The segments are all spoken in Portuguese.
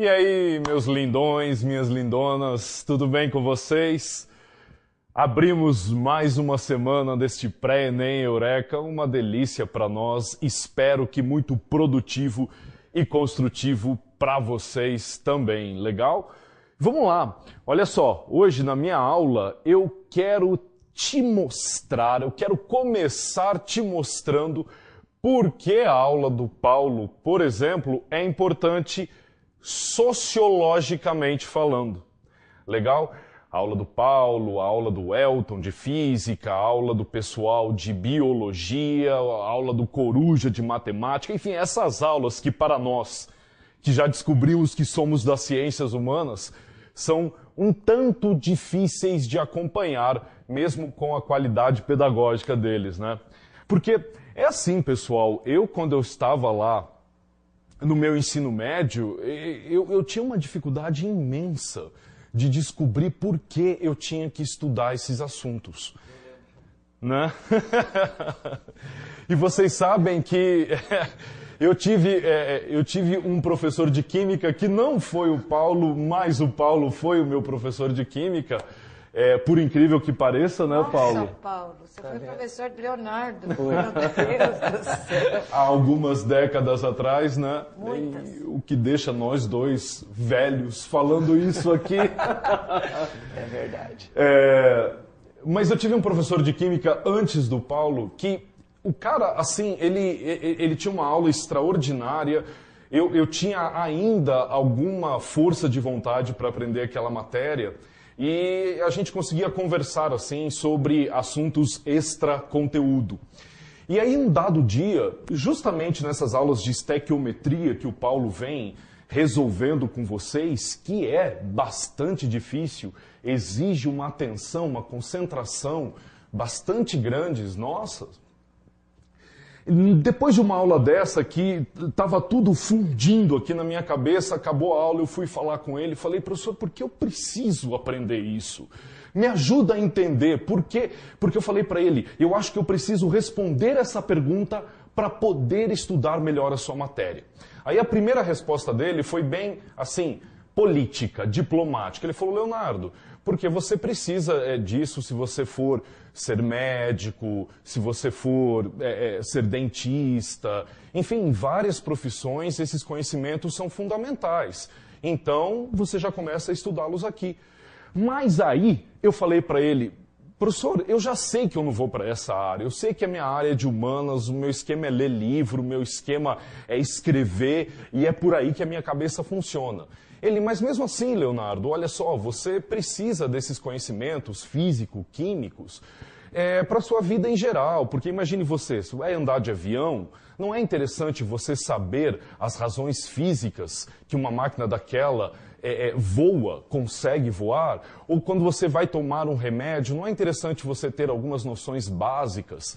E aí, meus lindões, minhas lindonas, tudo bem com vocês? Abrimos mais uma semana deste pré-ENEM Eureka, uma delícia para nós, espero que muito produtivo e construtivo para vocês também, legal? Vamos lá, olha só, hoje na minha aula eu quero te mostrar, eu quero começar te mostrando por que a aula do Paulo, por exemplo, é importante sociologicamente falando. Legal? A aula do Paulo, a aula do Elton de física, a aula do pessoal de biologia, a aula do Coruja de matemática, enfim, essas aulas que para nós, que já descobrimos que somos das ciências humanas, são um tanto difíceis de acompanhar, mesmo com a qualidade pedagógica deles, né? Porque é assim, pessoal, quando eu estava lá no meu ensino médio, eu tinha uma dificuldade imensa de descobrir por que eu tinha que estudar esses assuntos, né? E vocês sabem que eu tive um professor de química que não foi o Paulo, mas o Paulo foi o meu professor de química, por incrível que pareça, né, Paulo? Nossa, Paulo, você foi professor de Leonardo. Meu Deus do céu. Há algumas décadas atrás, né? Muitas. E o que deixa nós dois velhos falando isso aqui. É verdade. Mas eu tive um professor de química antes do Paulo que o cara, assim, ele tinha uma aula extraordinária. Eu tinha ainda alguma força de vontade para aprender aquela matéria. E a gente conseguia conversar, assim, sobre assuntos extra-conteúdo. E aí, um dado dia, justamente nessas aulas de estequiometria que o Paulo vem resolvendo com vocês, que é bastante difícil, exige uma atenção, uma concentração bastante grandes, nossa. Depois de uma aula dessa que estava tudo fundindo aqui na minha cabeça, acabou a aula, eu fui falar com ele, falei, professor, por que eu preciso aprender isso? Me ajuda a entender, por quê? Porque eu falei para ele, eu acho que eu preciso responder essa pergunta para poder estudar melhor a sua matéria. Aí a primeira resposta dele foi bem, assim, política, diplomática. Ele falou, Leonardo, porque você precisa disso se você for ser médico, se você for ser dentista, enfim, em várias profissões esses conhecimentos são fundamentais. Então, você já começa a estudá-los aqui. Mas aí, eu falei para ele, professor, eu já sei que eu não vou para essa área, eu sei que a minha área é de humanas, o meu esquema é ler livro, o meu esquema é escrever, e é por aí que a minha cabeça funciona. Ele, mas mesmo assim, Leonardo, olha só, você precisa desses conhecimentos físico-químicos para a sua vida em geral, porque imagine você, se vai andar de avião, não é interessante você saber as razões físicas que uma máquina daquela voa, consegue voar? Ou quando você vai tomar um remédio, não é interessante você ter algumas noções básicas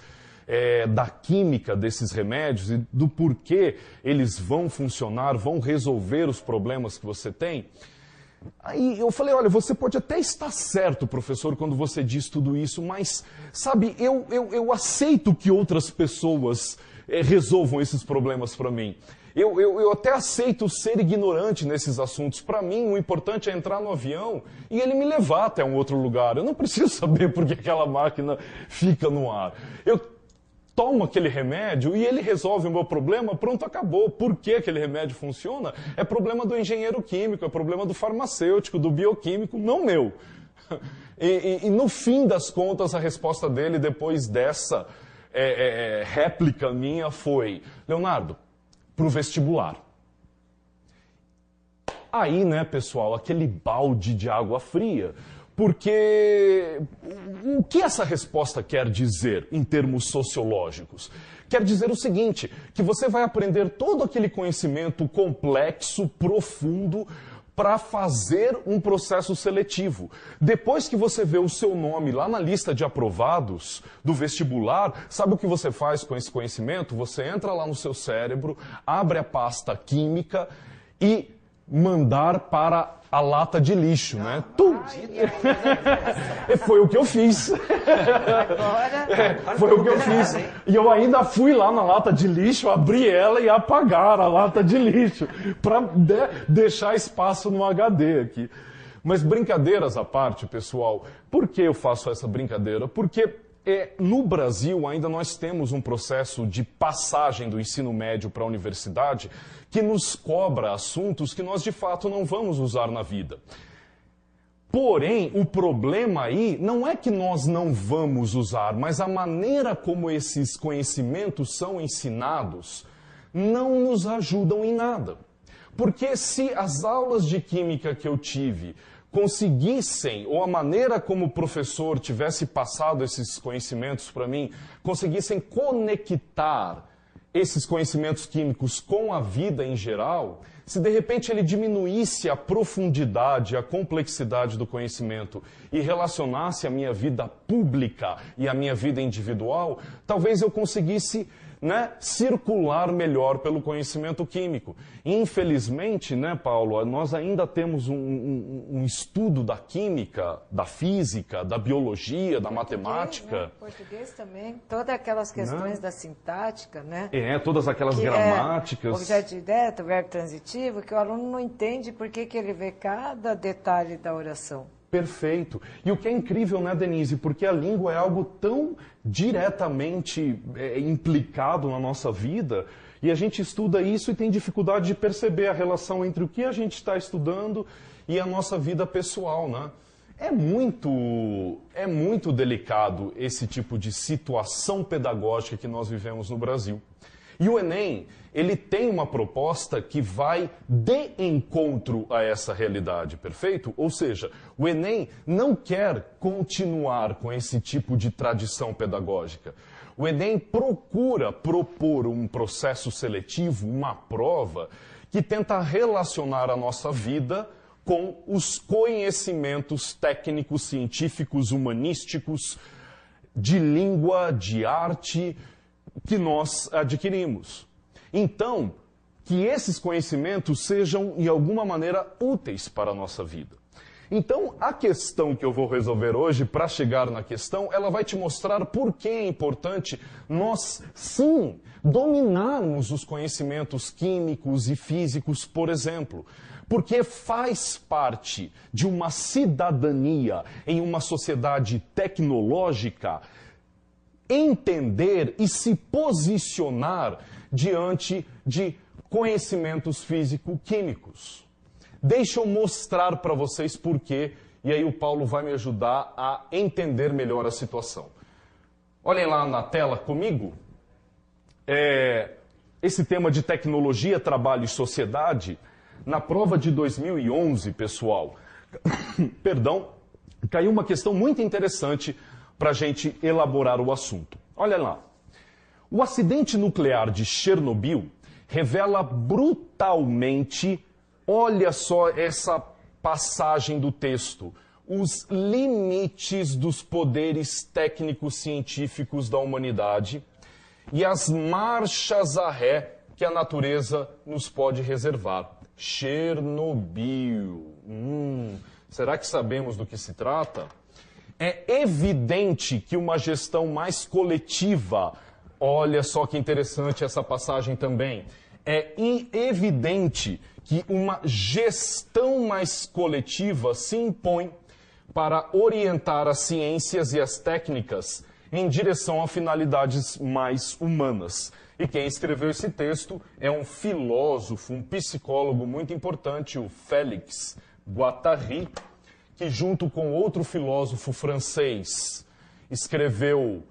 da química desses remédios e do porquê eles vão funcionar, vão resolver os problemas que você tem? Aí eu falei, olha, você pode até estar certo, professor, quando você diz tudo isso, mas, sabe, eu aceito que outras pessoas resolvam esses problemas para mim. Eu até aceito ser ignorante nesses assuntos. Para mim, o importante é entrar no avião e ele me levar até um outro lugar. Eu não preciso saber por que aquela máquina fica no ar. Eu tomo aquele remédio e ele resolve o meu problema, pronto, acabou. Por que aquele remédio funciona? É problema do engenheiro químico, é problema do farmacêutico, do bioquímico, não meu. E no fim das contas, a resposta dele, depois dessa réplica minha, foi, Leonardo, para o vestibular. Aí, né, pessoal, aquele balde de água fria. Porque o que essa resposta quer dizer em termos sociológicos? Quer dizer o seguinte, que você vai aprender todo aquele conhecimento complexo, profundo, para fazer um processo seletivo. Depois que você vê o seu nome lá na lista de aprovados do vestibular, sabe o que você faz com esse conhecimento? Você entra lá no seu cérebro, abre a pasta química e mandar para a lata de lixo, né? E foi o que eu fiz. Agora... Foi o que eu fiz. E eu ainda fui lá na lata de lixo, abri ela e apagar a lata de lixo, para deixar espaço no HD aqui. Mas brincadeiras à parte, pessoal, por que eu faço essa brincadeira? Porque no Brasil ainda nós temos um processo de passagem do ensino médio para a universidade que nos cobra assuntos que nós de fato não vamos usar na vida. Porém, o problema aí não é que nós não vamos usar, mas a maneira como esses conhecimentos são ensinados não nos ajudam em nada. Porque se as aulas de química que eu tive conseguissem, ou a maneira como o professor tivesse passado esses conhecimentos para mim, conseguissem conectar esses conhecimentos químicos com a vida em geral, se de repente ele diminuísse a profundidade, a complexidade do conhecimento e relacionasse a minha vida pública e a minha vida individual, talvez eu conseguisse, circular melhor pelo conhecimento químico. Infelizmente, Paulo, nós ainda temos um estudo da química, da física, da biologia, da matemática. Português também, todas aquelas questões da sintática, todas aquelas gramáticas. Objeto direto, verbo transitivo, que o aluno não entende por que ele vê cada detalhe da oração. Perfeito. E o que é incrível, Denise? Porque a língua é algo tão diretamente implicado na nossa vida e a gente estuda isso e tem dificuldade de perceber a relação entre o que a gente está estudando e a nossa vida pessoal, É muito delicado esse tipo de situação pedagógica que nós vivemos no Brasil. E o Enem, ele tem uma proposta que vai de encontro a essa realidade, perfeito? Ou seja, o Enem não quer continuar com esse tipo de tradição pedagógica. O Enem procura propor um processo seletivo, uma prova, que tenta relacionar a nossa vida com os conhecimentos técnicos, científicos, humanísticos, de língua, de arte, que nós adquirimos. Então, que esses conhecimentos sejam, de alguma maneira, úteis para a nossa vida. Então, a questão que eu vou resolver hoje, para chegar na questão, ela vai te mostrar por que é importante nós, sim, dominarmos os conhecimentos químicos e físicos, por exemplo. Porque faz parte de uma cidadania em uma sociedade tecnológica entender e se posicionar diante de conhecimentos físico-químicos. Deixa eu mostrar para vocês por quê, e aí o Paulo vai me ajudar a entender melhor a situação. Olhem lá na tela comigo. Esse tema de tecnologia, trabalho e sociedade, na prova de 2011, pessoal, perdão, caiu uma questão muito interessante para a gente elaborar o assunto. Olha lá. O acidente nuclear de Chernobyl revela brutalmente, olha só essa passagem do texto, os limites dos poderes técnicos científicos da humanidade e as marchas a ré que a natureza nos pode reservar. Chernobyl. Será que sabemos do que se trata? É evidente que uma gestão mais coletiva, olha só que interessante essa passagem também, é evidente que uma gestão mais coletiva se impõe para orientar as ciências e as técnicas em direção a finalidades mais humanas. E quem escreveu esse texto é um filósofo, um psicólogo muito importante, o Félix Guattari, que junto com outro filósofo francês escreveu,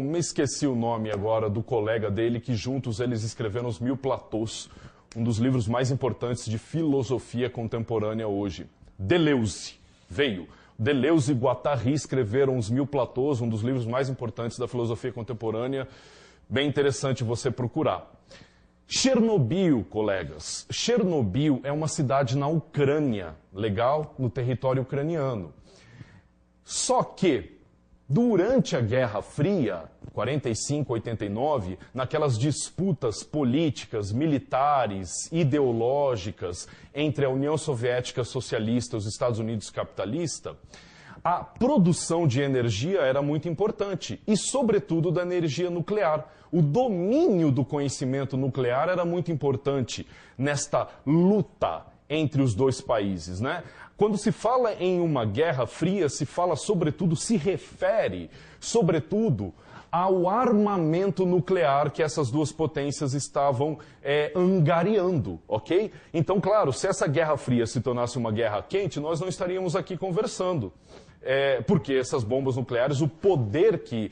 me esqueci o nome agora do colega dele, que juntos eles escreveram Os Mil Platôs, um dos livros mais importantes de filosofia contemporânea hoje. Deleuze veio. Deleuze e Guattari escreveram Os Mil Platôs, um dos livros mais importantes da filosofia contemporânea. Bem interessante você procurar. Chernobyl, colegas. Chernobyl é uma cidade na Ucrânia, legal? No território ucraniano. Só que, durante a Guerra Fria, 45, 89, naquelas disputas políticas, militares, ideológicas entre a União Soviética socialista e os Estados Unidos capitalista, a produção de energia era muito importante, e sobretudo da energia nuclear. O domínio do conhecimento nuclear era muito importante nesta luta entre os dois países, né? Quando se fala em uma guerra fria, se fala sobretudo, se refere sobretudo ao armamento nuclear que essas duas potências estavam angariando, ok? Então, claro, se essa guerra fria se tornasse uma guerra quente, nós não estaríamos aqui conversando. Porque essas bombas nucleares, o poder que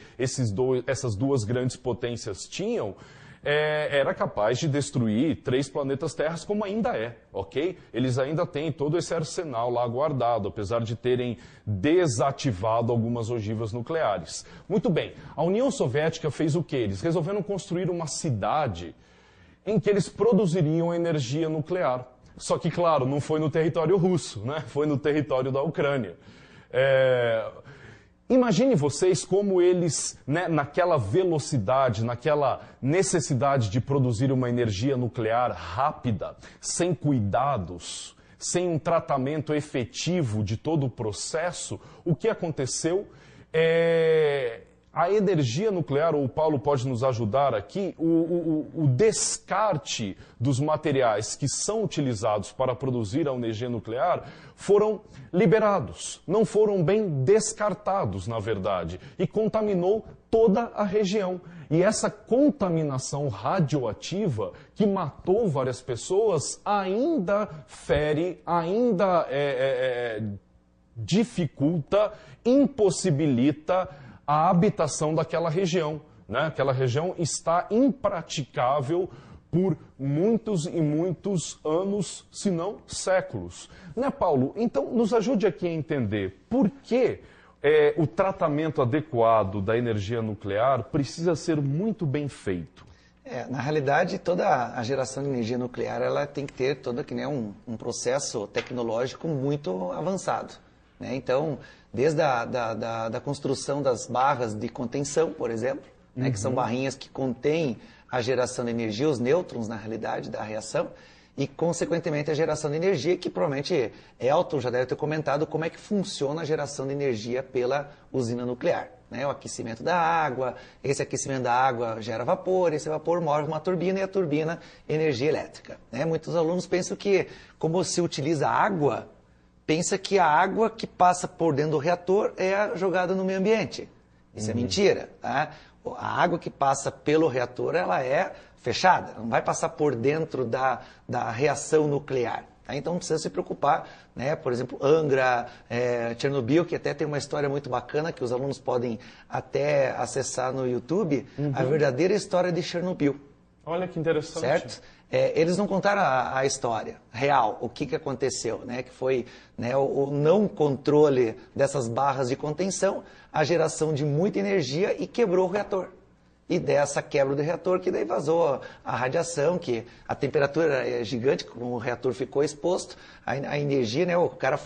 essas duas grandes potências tinham, era capaz de destruir 3 planetas Terras, como ainda é, ok? Eles ainda têm todo esse arsenal lá guardado, apesar de terem desativado algumas ogivas nucleares. Muito bem, a União Soviética fez o quê? Eles resolveram construir uma cidade em que eles produziriam energia nuclear. Só que, claro, não foi no território russo, né? Foi no território da Ucrânia. Imagine vocês como eles, né, naquela velocidade, naquela necessidade de produzir uma energia nuclear rápida, sem cuidados, sem um tratamento efetivo de todo o processo, o que aconteceu? A energia nuclear, ou o Paulo pode nos ajudar aqui, o descarte dos materiais que são utilizados para produzir a energia nuclear foram liberados, não foram bem descartados, na verdade, e contaminou toda a região. E essa contaminação radioativa que matou várias pessoas ainda fere, ainda dificulta, impossibilita a habitação daquela região, né? Aquela região está impraticável por muitos e muitos anos, se não séculos. Né, Paulo? Então, nos ajude aqui a entender por que o tratamento adequado da energia nuclear precisa ser muito bem feito. Na realidade, toda a geração de energia nuclear ela tem que ter um processo tecnológico muito avançado, né? Então, desde a construção das barras de contenção, por exemplo, né, que são barrinhas que contêm a geração de energia, os nêutrons, na realidade, da reação, e, consequentemente, a geração de energia, que provavelmente Elton já deve ter comentado como é que funciona a geração de energia pela usina nuclear, né? O aquecimento da água, esse aquecimento da água gera vapor, esse vapor move uma turbina, e a turbina, energia elétrica, né? Muitos alunos pensam que, como se utiliza água, pensa que a água que passa por dentro do reator é jogada no meio ambiente. Isso é mentira, tá? A água que passa pelo reator, ela é fechada, não vai passar por dentro da reação nuclear. Tá? Então não precisa se preocupar, né? Por exemplo, Angra, Chernobyl, que até tem uma história muito bacana que os alunos podem até acessar no YouTube, a verdadeira história de Chernobyl. Olha que interessante. Certo? Eles não contaram a história real, o que aconteceu, né? Que foi, né, o não controle dessas barras de contenção, a geração de muita energia e quebrou o reator. E dessa quebra do reator que daí vazou a radiação, que a temperatura é gigante, como o reator ficou exposto, a energia, né, o cara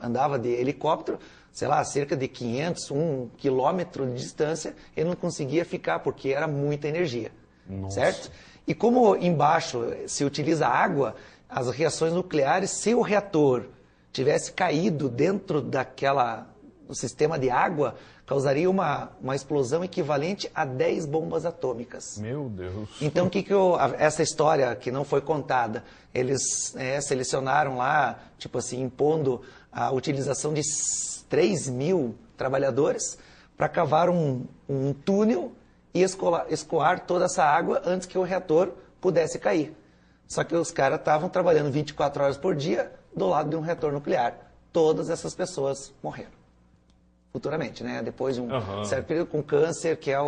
andava de helicóptero, sei lá, cerca de 500, 1 quilômetro de distância, ele não conseguia ficar porque era muita energia. Nossa. Certo? E como embaixo se utiliza água, as reações nucleares, se o reator tivesse caído dentro do sistema de água, causaria uma explosão equivalente a 10 bombas atômicas. Meu Deus! Então, essa história que não foi contada, eles selecionaram lá, tipo assim, impondo a utilização de 3.000 trabalhadores para cavar um túnel e escoar toda essa água antes que o reator pudesse cair. Só que os caras estavam trabalhando 24 horas por dia do lado de um reator nuclear. Todas essas pessoas morreram. Futuramente, né? Depois de um certo período com câncer, que é a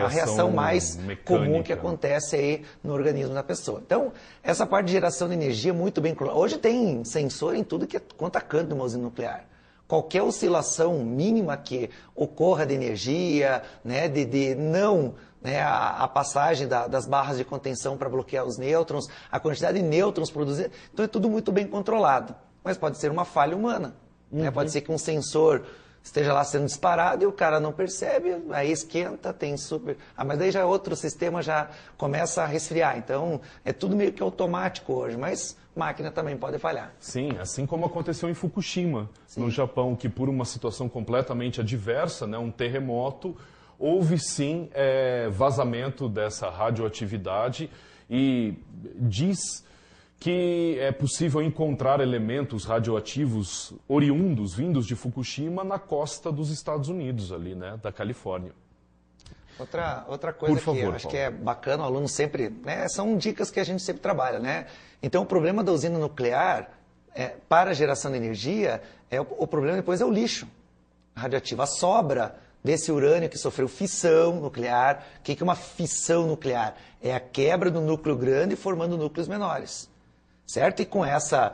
reação mais mecânica, comum que acontece aí no organismo da pessoa. Então, essa parte de geração de energia é muito bem... Hoje tem sensor em tudo que é quanto a canto de uma usina nuclear. Qualquer oscilação mínima que ocorra de energia, né, de não, né, a passagem das barras de contenção para bloquear os nêutrons, a quantidade de nêutrons produzidos, então é tudo muito bem controlado. Mas pode ser uma falha humana. Né? Pode ser que um sensor esteja lá sendo disparado e o cara não percebe, aí esquenta, tem super... mas daí já outro sistema já começa a resfriar. Então, é tudo meio que automático hoje, mas máquina também pode falhar. Sim, assim como aconteceu em Fukushima, no Japão, que por uma situação completamente adversa, né, um terremoto, houve sim vazamento dessa radioatividade e diz que é possível encontrar elementos radioativos oriundos, vindos de Fukushima, na costa dos Estados Unidos, ali, né, da Califórnia. Outra coisa que eu acho que é bacana, o aluno sempre... né, são dicas que a gente sempre trabalha, né? Então, o problema da usina nuclear, para a geração de energia, o problema depois é o lixo radioativo, a sobra desse urânio que sofreu fissão nuclear. O que é uma fissão nuclear? É a quebra do núcleo grande formando núcleos menores. Certo? E com essa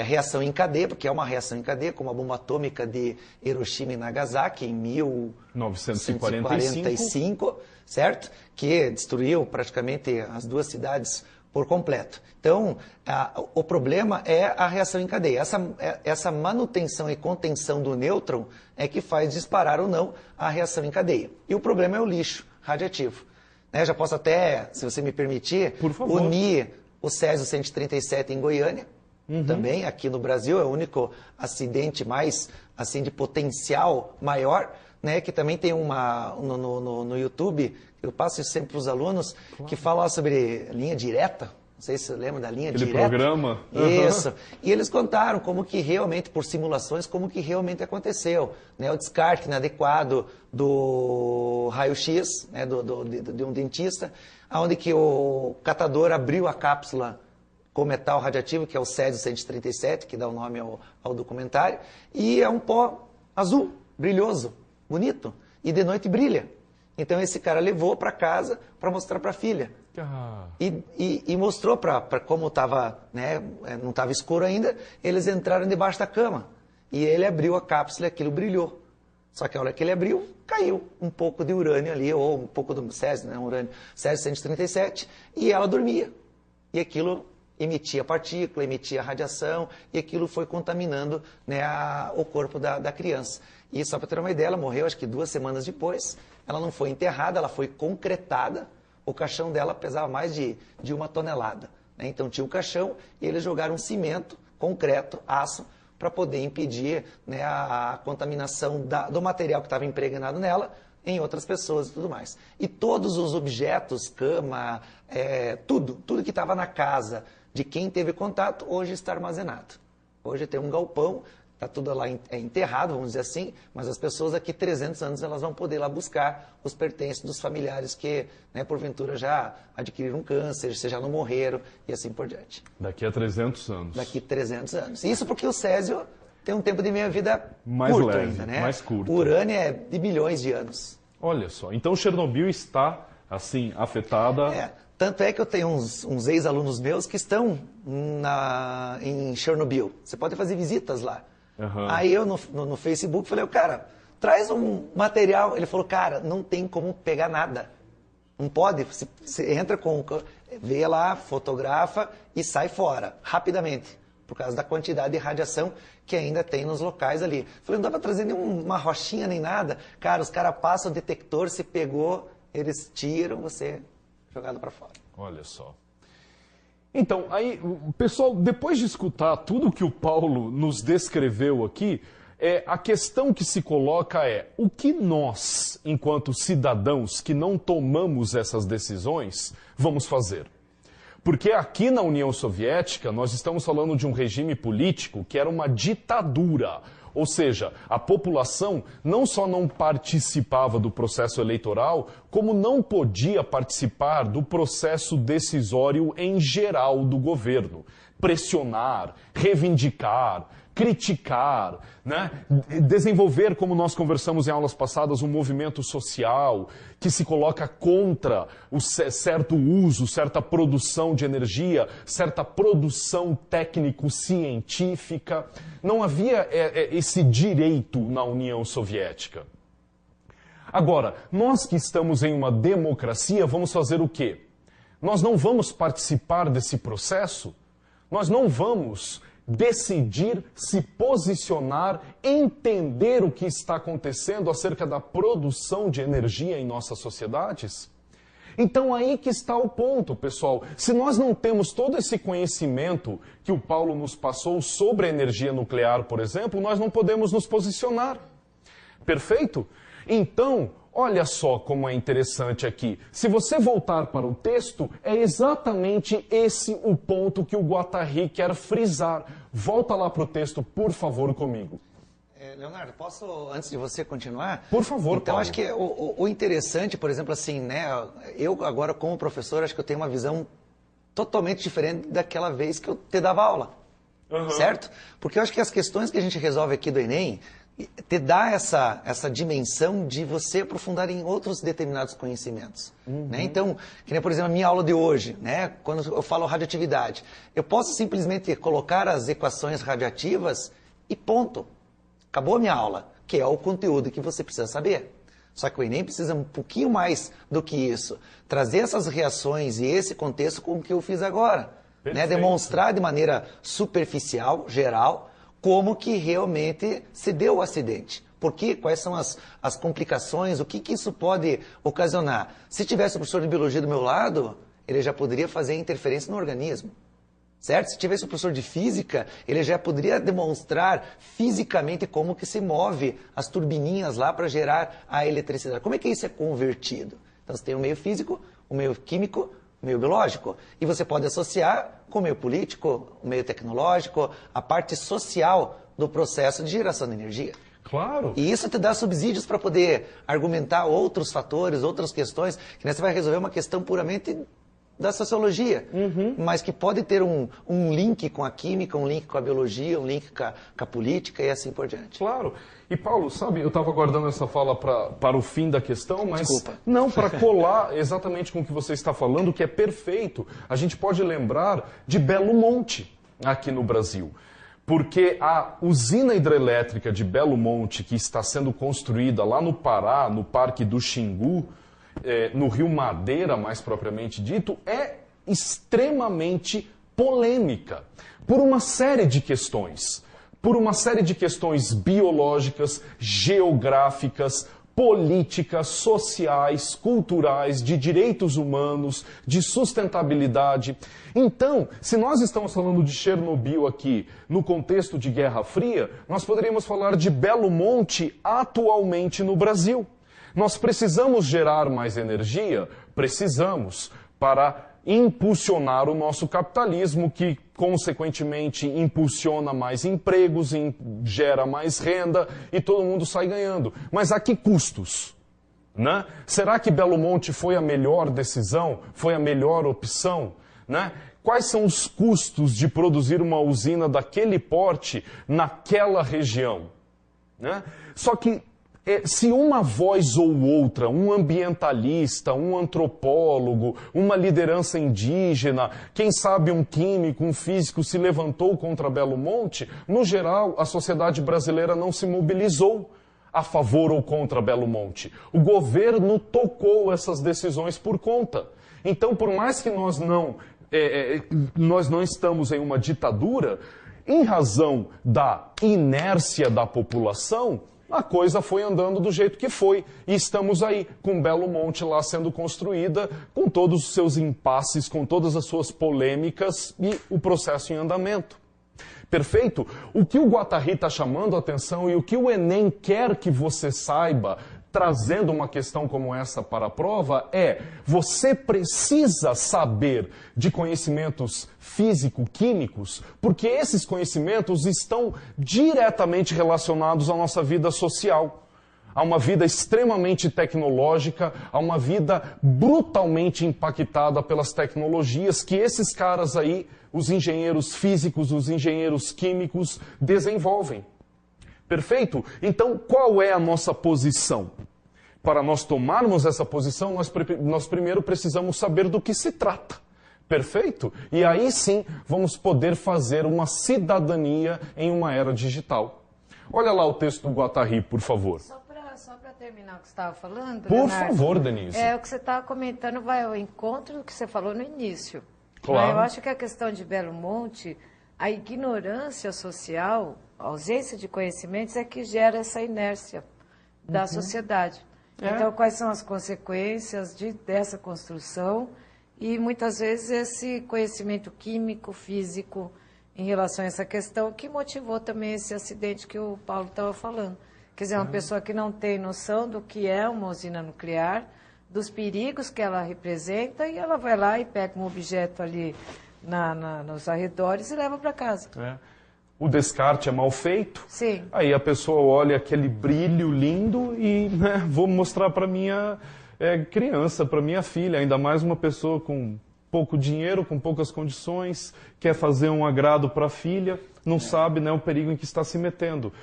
reação em cadeia, porque é uma reação em cadeia, como a bomba atômica de Hiroshima e Nagasaki em 1945, certo? Que destruiu praticamente as duas cidades por completo. Então, o problema é a reação em cadeia. Essa manutenção e contenção do nêutron é que faz disparar ou não a reação em cadeia. E o problema é o lixo radioativo. Né? Já posso até, se você me permitir, unir o Césio 137 em Goiânia, também aqui no Brasil, é o único acidente mais assim de potencial maior, né, que também tem uma no YouTube, eu passo isso sempre para os alunos, que fala sobre linha direta. Não sei se você lembra da linha direta. Aquele programa. Isso. E eles contaram como que realmente, por simulações, como que realmente aconteceu. Né? O descarte inadequado do raio-x, né, de um dentista, onde que o catador abriu a cápsula com metal radioativo, que é o Césio 137, que dá o nome ao documentário, e é um pó azul, brilhoso, bonito, e de noite brilha. Então esse cara levou para casa para mostrar para a filha. E mostrou para como estava, né, não estava escuro ainda, eles entraram debaixo da cama. E ele abriu a cápsula e aquilo brilhou. Só que a hora que ele abriu, caiu um pouco de urânio ali, ou um pouco do Césio, né, urânio, Césio 137, e ela dormia. E aquilo emitia partícula, emitia radiação, e aquilo foi contaminando, né, o corpo da criança. E só para ter uma ideia, ela morreu acho que 2 semanas depois. Ela não foi enterrada, ela foi concretada. O caixão dela pesava mais de 1 tonelada. Né? Então tinha o caixão e eles jogaram cimento, concreto, aço, para poder impedir, né, a contaminação do material que estava impregnado nela em outras pessoas e tudo mais. E todos os objetos, cama, tudo que estava na casa de quem teve contato, hoje está armazenado. Hoje tem um galpão, está tudo lá enterrado, vamos dizer assim, mas as pessoas daqui 300 anos elas vão poder ir lá buscar os pertences dos familiares que, né, porventura já adquiriram câncer, já não morreram e assim por diante. Daqui a 300 anos. Daqui 300 anos. Isso porque o Césio tem um tempo de meia-vida mais curto leve, ainda, né? mais curto. O urânio é de bilhões de anos. Olha só, então Chernobyl está, assim, afetada... Tanto é que eu tenho uns ex-alunos meus que estão em Chernobyl. Você pode fazer visitas lá. Aí eu no Facebook falei, cara, traz um material. Ele falou, cara, não tem como pegar nada. Não pode. Você entra vê lá, fotografa e sai fora, rapidamente. Por causa da quantidade de radiação que ainda tem nos locais ali. Falei, não dá para trazer nenhuma rochinha nem nada. Cara, os caras passam o detector, se pegou, eles tiram, você jogado para fora. Olha só. Então, aí, pessoal, depois de escutar tudo que o Paulo nos descreveu aqui, a questão que se coloca é: o que nós, enquanto cidadãos que não tomamos essas decisões, vamos fazer? Porque aqui na União Soviética nós estamos falando de um regime político que era uma ditadura. Ou seja, a população não só não participava do processo eleitoral, como não podia participar do processo decisório em geral do governo. Pressionar, reivindicar, criticar, né? Desenvolver, como nós conversamos em aulas passadas, um movimento social que se coloca contra o certo uso, certa produção de energia, certa produção técnico-científica. Não havia esse direito na União Soviética. Agora, nós que estamos em uma democracia, vamos fazer o quê? Nós não vamos participar desse processo? Nós não vamos decidir, se posicionar, entender o que está acontecendo acerca da produção de energia em nossas sociedades? Então aí que está o ponto, pessoal. Se nós não temos todo esse conhecimento que o Paulo nos passou sobre a energia nuclear, por exemplo, nós não podemos nos posicionar. Perfeito? Então, olha só como é interessante aqui. Se você voltar para o texto, é exatamente esse o ponto que o Guattari quer frisar. Volta lá para o texto, por favor, comigo. Leonardo, posso, antes de você continuar? Por favor, então, Paulo. Acho que o interessante, por exemplo, assim, né? Eu agora, como professor, acho que eu tenho uma visão totalmente diferente daquela vez que eu te dava aula. Certo? Porque eu acho que as questões que a gente resolve aqui do Enem te dá essa dimensão de você aprofundar em outros determinados conhecimentos. Né? Então, que nem, por exemplo, a minha aula de hoje, né? Quando eu falo radioatividade, eu posso simplesmente colocar as equações radioativas e ponto. Acabou a minha aula, que é o conteúdo que você precisa saber. Só que o Enem precisa um pouquinho mais do que isso. Trazer essas reações e esse contexto com o que eu fiz agora. Né? Demonstrar de maneira superficial, geral, como que realmente se deu o acidente. Por quê? Quais são as complicações, o que isso pode ocasionar. Se tivesse o professor de biologia do meu lado, ele já poderia fazer interferência no organismo. Certo? Se tivesse o professor de física, ele já poderia demonstrar fisicamente como que se move as turbininhas lá para gerar a eletricidade. Como é que isso é convertido? Então você tem o meio físico, o meio químico, o meio biológico. E você pode associar com o meio político, o meio tecnológico, a parte social do processo de geração de energia. Claro. E isso te dá subsídios para poder argumentar outros fatores, outras questões, que você vai resolver uma questão puramente da sociologia, mas que pode ter um link com a química, um link com a biologia, um link com a política e assim por diante. Claro. E Paulo, sabe, eu estava guardando essa fala para o fim da questão, mas Desculpa. não, para colar exatamente com o que você está falando, que é perfeito. A gente pode lembrar de Belo Monte, aqui no Brasil. Porque a usina hidrelétrica de Belo Monte, que está sendo construída lá no Pará, no Parque do Xingu, no Rio Madeira, mais propriamente dito, é extremamente polêmica por uma série de questões. Por uma série de questões biológicas, geográficas, políticas, sociais, culturais, de direitos humanos, de sustentabilidade. Então, se nós estamos falando de Chernobyl aqui no contexto de Guerra Fria, nós poderíamos falar de Belo Monte atualmente no Brasil. Nós precisamos gerar mais energia? Precisamos, para impulsionar o nosso capitalismo, que consequentemente impulsiona mais empregos, gera mais renda e todo mundo sai ganhando. Mas a que custos? Né? Será que Belo Monte foi a melhor decisão? Foi a melhor opção? Né? Quais são os custos de produzir uma usina daquele porte naquela região? Né? Só que se uma voz ou outra, um ambientalista, um antropólogo, uma liderança indígena, quem sabe um químico, um físico se levantou contra Belo Monte, no geral a sociedade brasileira não se mobilizou a favor ou contra Belo Monte. O governo tocou essas decisões por conta. Então, por mais que nós não estamos em uma ditadura, em razão da inércia da população, a coisa foi andando do jeito que foi. E estamos aí, com Belo Monte lá sendo construída, com todos os seus impasses, com todas as suas polêmicas e o processo em andamento. Perfeito? O que o Guattari está chamando a atenção e o que o Enem quer que você saiba, trazendo uma questão como essa para a prova, você precisa saber de conhecimentos físico-químicos, porque esses conhecimentos estão diretamente relacionados à nossa vida social, a uma vida extremamente tecnológica, a uma vida brutalmente impactada pelas tecnologias que esses caras aí, os engenheiros físicos, os engenheiros químicos, desenvolvem. Perfeito? Então, qual é a nossa posição? Para nós tomarmos essa posição, nós primeiro precisamos saber do que se trata. Perfeito? E aí sim, vamos poder fazer uma cidadania em uma era digital. Olha lá o texto do Guattari, por favor. Só para terminar o que você estava falando, Por Leonardo, favor, Denise. o que você estava comentando vai ao encontro do que você falou no início. Claro. Eu acho que a questão de Belo Monte, a ignorância social, a ausência de conhecimentos é que gera essa inércia da sociedade. Então, quais são as consequências dessa construção? E muitas vezes esse conhecimento químico, físico, em relação a essa questão, que motivou também esse acidente que o Paulo estava falando. Quer dizer, uma pessoa que não tem noção do que é uma usina nuclear, dos perigos que ela representa, e ela vai lá e pega um objeto ali nos arredores e leva para casa. O descarte é mal feito. Sim. Aí a pessoa olha aquele brilho lindo e vou mostrar para minha criança, para minha filha, ainda mais uma pessoa com pouco dinheiro, com poucas condições, quer fazer um agrado para a filha, não sabe, né, o perigo em que está se metendo.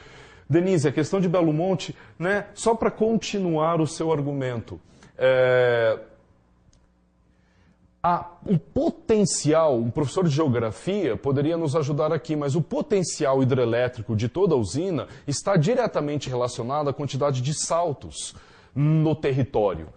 Denise, a questão de Belo Monte, né, só para continuar o seu argumento, o potencial, um professor de geografia poderia nos ajudar aqui, mas o potencial hidrelétrico de toda a usina está diretamente relacionado à quantidade de saltos no território.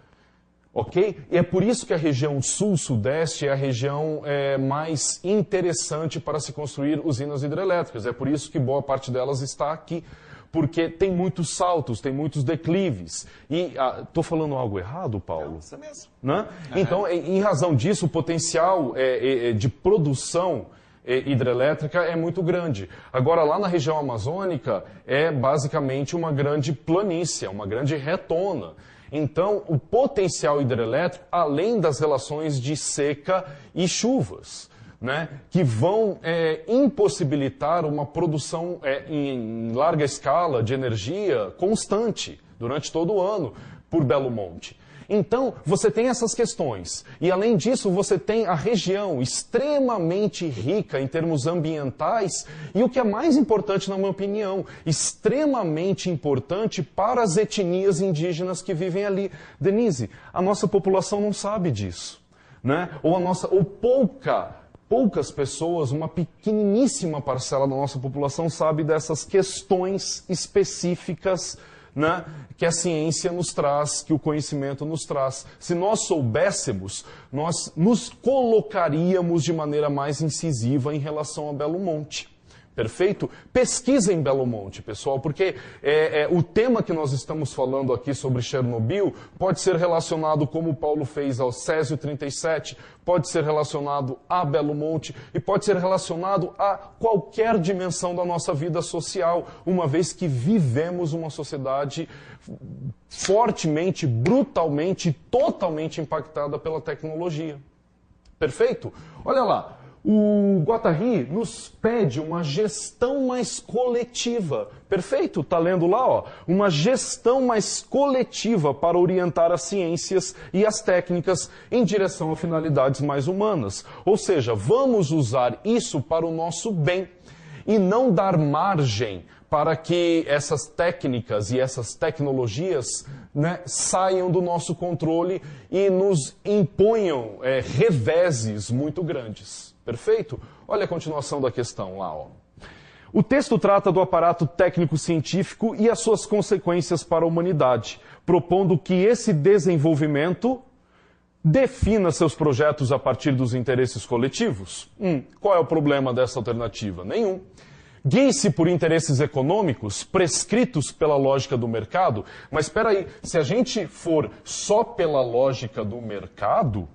Ok? E é por isso que a região sul-sudeste é a região mais interessante para se construir usinas hidrelétricas. É por isso que boa parte delas está aqui. Porque tem muitos saltos, tem muitos declives. E estou falando algo errado, Paulo? Não, isso mesmo. Né? Então, em razão disso, o potencial de produção hidrelétrica é muito grande. Agora, lá na região amazônica, é basicamente uma grande planície, uma grande retona. Então, o potencial hidrelétrico, além das relações de seca e chuvas, né, que vão impossibilitar uma produção em larga escala de energia constante durante todo o ano por Belo Monte. Então, você tem essas questões. E, além disso, você tem a região extremamente rica em termos ambientais e, o que é mais importante, na minha opinião, extremamente importante para as etnias indígenas que vivem ali. Denise, a nossa população não sabe disso, né? Ou poucas pessoas, uma pequeniníssima parcela da nossa população sabe dessas questões específicas, né, que a ciência nos traz, que o conhecimento nos traz. Se nós soubéssemos, nós nos colocaríamos de maneira mais incisiva em relação a Belo Monte. Perfeito? Pesquisa em Belo Monte, pessoal, porque o tema que nós estamos falando aqui sobre Chernobyl pode ser relacionado, como o Paulo fez, ao Césio 37, pode ser relacionado a Belo Monte e pode ser relacionado a qualquer dimensão da nossa vida social, uma vez que vivemos uma sociedade fortemente, brutalmente, totalmente impactada pela tecnologia. Perfeito? Olha lá. O Guattari nos pede uma gestão mais coletiva. Perfeito? Está lendo lá, ó. Uma gestão mais coletiva para orientar as ciências e as técnicas em direção a finalidades mais humanas. Ou seja, vamos usar isso para o nosso bem e não dar margem para que essas técnicas e essas tecnologias, né, saiam do nosso controle e nos imponham reveses muito grandes. Perfeito? Olha a continuação da questão lá, ó. O texto trata do aparato técnico-científico e as suas consequências para a humanidade, propondo que esse desenvolvimento defina seus projetos a partir dos interesses coletivos. Qual é o problema dessa alternativa? Nenhum. Guie-se por interesses econômicos prescritos pela lógica do mercado, mas espera aí, se a gente for só pela lógica do mercado,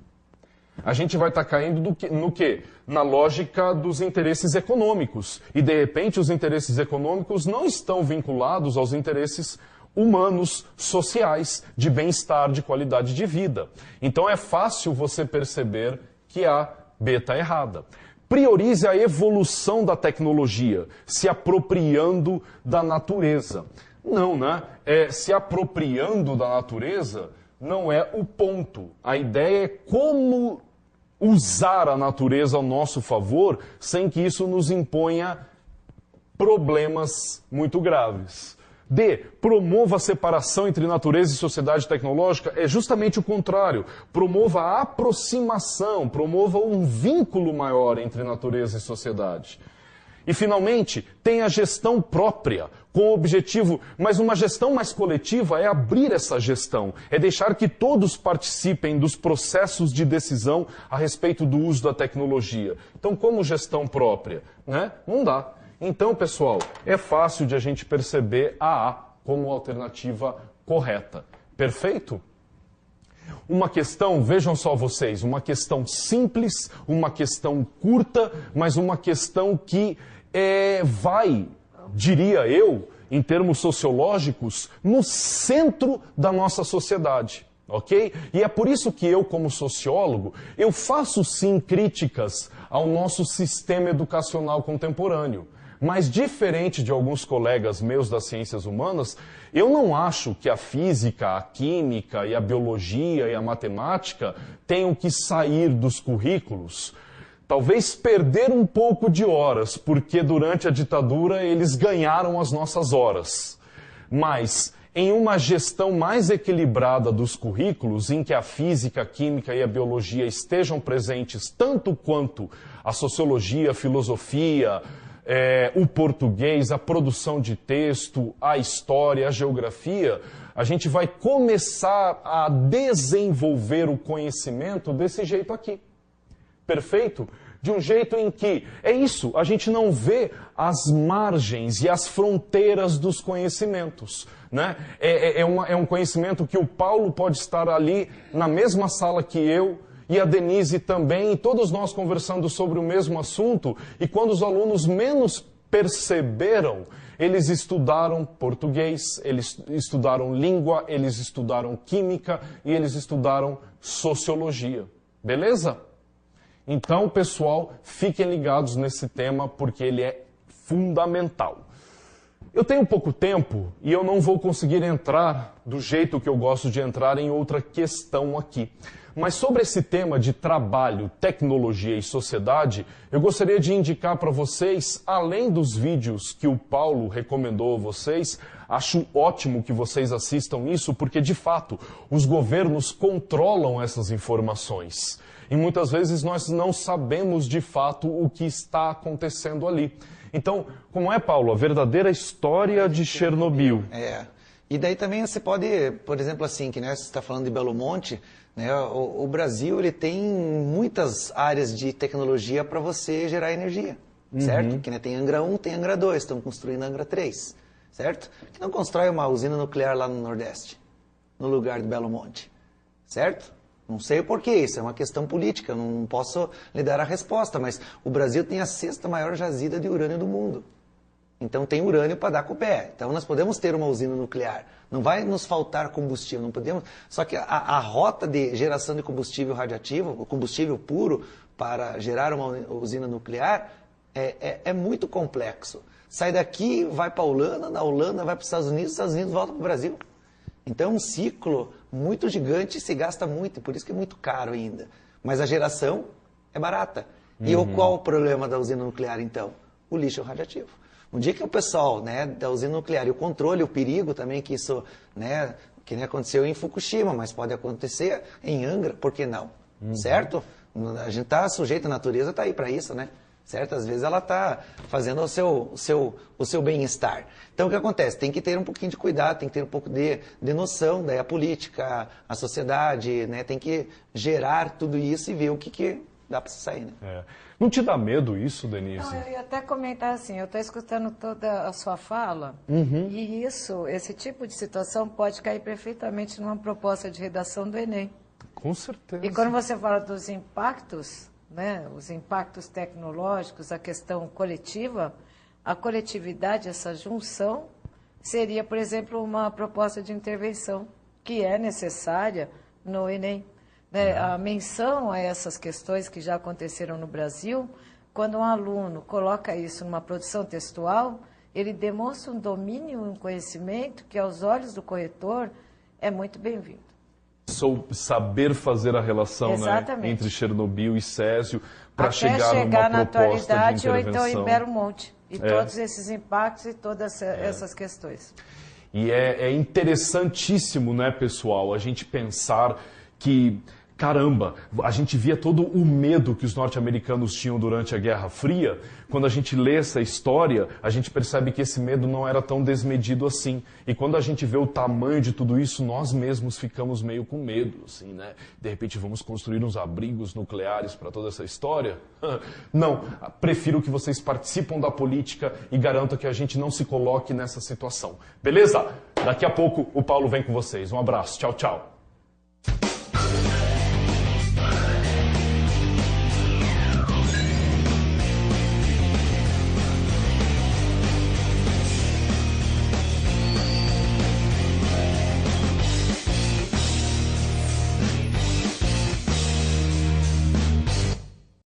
a gente vai estar caindo no quê? Na lógica dos interesses econômicos. E, de repente, os interesses econômicos não estão vinculados aos interesses humanos, sociais, de bem-estar, de qualidade de vida. Então, é fácil você perceber que a B está errada. Priorize a evolução da tecnologia, se apropriando da natureza. Não, né? Se apropriando da natureza não é o ponto. A ideia é como usar a natureza ao nosso favor sem que isso nos imponha problemas muito graves. D. Promova a separação entre natureza e sociedade tecnológica. É justamente o contrário. Promova a aproximação, promova um vínculo maior entre natureza e sociedade. E, finalmente, tem a gestão própria, com o objetivo, mas uma gestão mais coletiva é abrir essa gestão, é deixar que todos participem dos processos de decisão a respeito do uso da tecnologia. Então, como gestão própria? Né? Não dá. Então, pessoal, é fácil de a gente perceber a A como alternativa correta. Perfeito? Uma questão, vejam só vocês, uma questão simples, uma questão curta, mas uma questão que vai, diria eu, em termos sociológicos, no centro da nossa sociedade. Ok? E é por isso que eu, como sociólogo, eu faço sim críticas ao nosso sistema educacional contemporâneo. Mas diferente de alguns colegas meus das ciências humanas, eu não acho que a física, a química e a biologia e a matemática tenham que sair dos currículos. Talvez perder um pouco de horas, porque durante a ditadura eles ganharam as nossas horas. Mas em uma gestão mais equilibrada dos currículos, em que a física, a química e a biologia estejam presentes tanto quanto a sociologia, a filosofia, o português, a produção de texto, a história, a geografia, a gente vai começar a desenvolver o conhecimento desse jeito aqui. Perfeito? De um jeito em que, é isso, a gente não vê as margens e as fronteiras dos conhecimentos. Né? É um conhecimento que o Paulo pode estar ali na mesma sala que eu, e a Denise também, e todos nós conversando sobre o mesmo assunto, e quando os alunos menos perceberam, eles estudaram português, eles estudaram língua, eles estudaram química e eles estudaram sociologia. Beleza? Então, pessoal, fiquem ligados nesse tema porque ele é fundamental. Eu tenho pouco tempo e eu não vou conseguir entrar do jeito que eu gosto de entrar em outra questão aqui. Mas sobre esse tema de trabalho, tecnologia e sociedade, eu gostaria de indicar para vocês, além dos vídeos que o Paulo recomendou a vocês, acho ótimo que vocês assistam isso, porque de fato os governos controlam essas informações. E muitas vezes nós não sabemos de fato o que está acontecendo ali. Então, como é, Paulo, a verdadeira história de Chernobyl? E daí também você pode, por exemplo, assim, que né, você está falando de Belo Monte, né, o Brasil ele tem muitas áreas de tecnologia para você gerar energia, certo? Que né, tem Angra 1, tem Angra 2, estão construindo Angra 3, certo? Que não constrói uma usina nuclear lá no Nordeste, no lugar de Belo Monte, certo? Não sei o porquê, isso é uma questão política, eu não posso lhe dar a resposta, mas o Brasil tem a 6ª maior jazida de urânio do mundo. Então tem urânio para dar com o pé. Então nós podemos ter uma usina nuclear. Não vai nos faltar combustível, não podemos. Só que a rota de geração de combustível radioativo, o combustível puro para gerar uma usina nuclear é muito complexo. Sai daqui, vai para a Holanda, da Holanda vai para os Estados Unidos volta para o Brasil. Então é um ciclo muito gigante e se gasta muito, e por isso que é muito caro ainda. Mas a geração é barata. E qual o problema da usina nuclear então? O lixo radioativo. Um dia que o pessoal né, da usina nuclear e o controle, o perigo também que isso né, que nem aconteceu em Fukushima, mas pode acontecer em Angra, por que não? Certo? A gente está sujeito, a natureza está aí para isso, né? Certo? Às vezes ela está fazendo o seu bem-estar. Então o que acontece? Tem que ter um pouquinho de cuidado, tem que ter um pouco de noção, daí a política, a sociedade, né, tem que gerar tudo isso e ver o que dá para sair, né? Não te dá medo isso, Denise? Não, eu ia até comentar assim, eu estou escutando toda a sua fala, e esse tipo de situação pode cair perfeitamente numa proposta de redação do Enem. Com certeza. E quando você fala dos impactos, né, os impactos tecnológicos, a questão coletiva, a coletividade, essa junção, seria, por exemplo, uma proposta de intervenção que é necessária no Enem. Né? A menção a essas questões que já aconteceram no Brasil, quando um aluno coloca isso numa produção textual, ele demonstra um domínio e um conhecimento que, aos olhos do corretor, é muito bem-vindo. Saber fazer a relação né, entre Chernobyl e Césio para chegar na numa proposta atualidade de intervenção. ou então em Belo Monte. E todos esses impactos e todas essas questões. E é interessantíssimo, né, pessoal, a gente pensar que caramba, a gente via todo o medo que os norte-americanos tinham durante a Guerra Fria. Quando a gente lê essa história, a gente percebe que esse medo não era tão desmedido assim. E quando a gente vê o tamanho de tudo isso, nós mesmos ficamos meio com medo, assim, né? De repente vamos construir uns abrigos nucleares para toda essa história? Não, prefiro que vocês participem da política e garantam que a gente não se coloque nessa situação. Beleza? Daqui a pouco o Paulo vem com vocês. Um abraço, tchau, tchau.